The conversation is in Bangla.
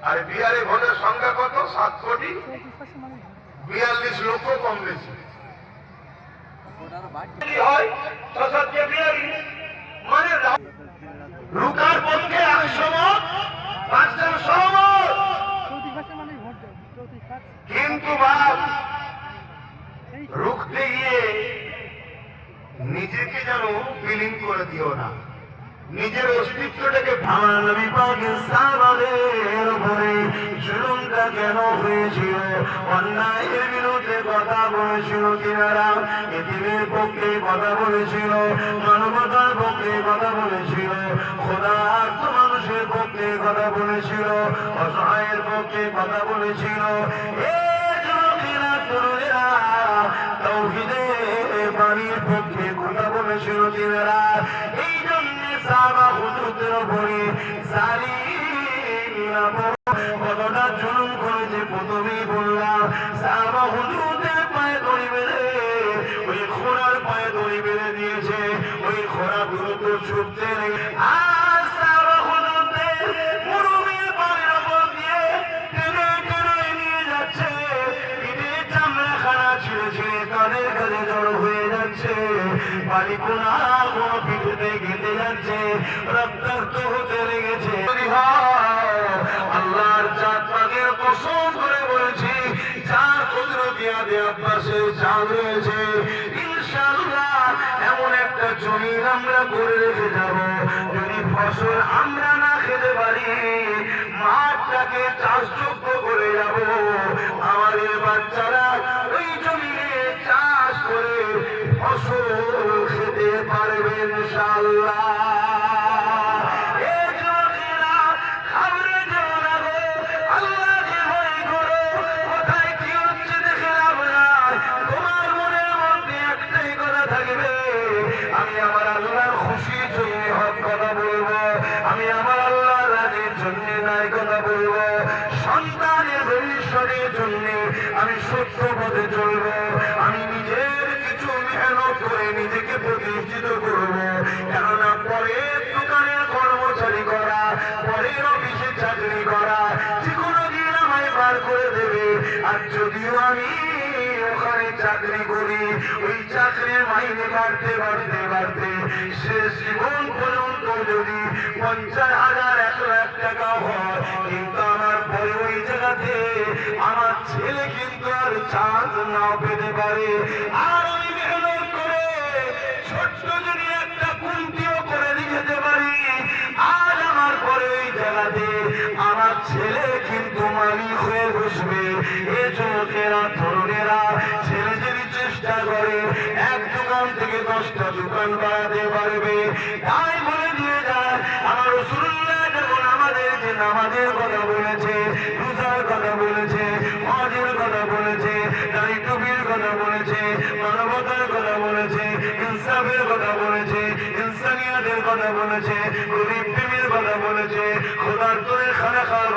আর বিহারে ভোটের সংখ্যা কত? 7 কোটি 42 লক্ষ, কম বেশি হয়। মানে রুকার পক্ষে 100 মত, 5 জন সহমত। কিন্তু বাপ রুখতে গিয়ে নিজেকে যেন বিলীন করে দিও না, নিজের অস্তিত্বটাকে। আমার নবী পাকের সাহাবাদের উপরে জুলুমটা কেন হয়েছিল? অন্যায়ের বিরুদ্ধে কথা বলেছিল তিনারা, এতিমের পক্ষে কথা বলেছিল, মানবতার পক্ষে কথা বলেছিল, খোদার্থ মানুষের পক্ষে কথা বলেছিল, অসহায়ের পক্ষে কথা বলেছিল। তাওহীদের বাণীর পক্ষে কথা বলেছিল তিনারা। এই জন্য সাহাবা হুজুরদের উপরে জালিমরা কতটা জুলুম করেছে। প্রথমেই বললাম, সাহাবা হুজুরদের পায়ে দড়ি বেঁধে, ওই ঘোড়ার পায়ে দড়ি বেঁধে দিয়েছে। ওই ঘোড়া দ্রুত ছুটতে লেগে আর সাহাবা হুজুরদের মুরুবির পায়ের উপর দিয়ে টেনে টেনে নিয়ে যাচ্ছে। পিঠে চামড়া খানা ছিঁড়ে ছিঁড়ে তাদের কাছে জড়ো হয়ে যাচ্ছে। বালিকোনা কোনো পিঠেতে গেঁথে যাচ্ছে, রক্তাক্ত হতে লেগেছে। আল্লাহর জাত পাকের কসম করে বলছি, যার কুদরতি আদে আব্বাসে চাঁদ রয়েছে, ইনশাআল্লাহ এমন একটা জমিন আমরা করে রেখে যাব, যদি ফসল আমরা না খেতে পারি, মাঠটাকে চাষযোগ্য করে যাব। আমাদের বাচ্চারা ওই জমিনে চাষ করে ফসল খেতে পারবে ইনশাআল্লাহ। আমি আমার আল্লাহর খুশির জন্য হক কথা বলবো, আমি আমার আল্লাহর রাজের জন্য নাই কথা বলবো, সন্তানের ভবিষ্যতের জন্য আমি সত্য পথে চলবো। আমি নিজের কিছু মেহনত করে নিজেকে প্রতিষ্ঠিত করবো। কেননা পরের দোকানের কর্মচারী করা, পরের অফিসে চাকরি করা যে কোনো দিন আমায় বার করে দেবে। আর যদিও আমি ওখানে চাকরি করি, ওই চাকরির মাইনে বাড়তে বাড়তে বাড়তে শেষ জীবন পর্যন্ত যদি 50,000 1 লাখ টাকা হয়, কিন্তু আমার পরে ওই জায়গাতে আমার ছেলে কিন্তু আর চান্স নাও পেতে পারে। আর আমি মেহনত করে ছোট্ট যদি একটা কুন্তিও করে দিতে পারি, আজ আমার পরে ওই জায়গাতে আমার ছেলে কিন্তু মালিক হয়ে বসবে। এ যুবকেরা, তরুণেরা, ছেলে যদি চেষ্টা করে এক দোকান থেকে 10টা দোকান বাড়াতে পারবে। তাই বলে দিয়ে যায়, আমার রাসূলুল্লাহ যখন আমাদের যে নামাজের কথা বলেছে, রোজার কথা বলেছে, হজের কথা বলেছে, দাড়ি টুপির কথা বলেছে, মানবতার কথা বলেছে, ইনসাফের কথা বলেছে, ইনসানিয়াতের কথা বলেছে, গরীব প্রেমের কথা বলেছে, খোদার তোরে খানা খাওয়ার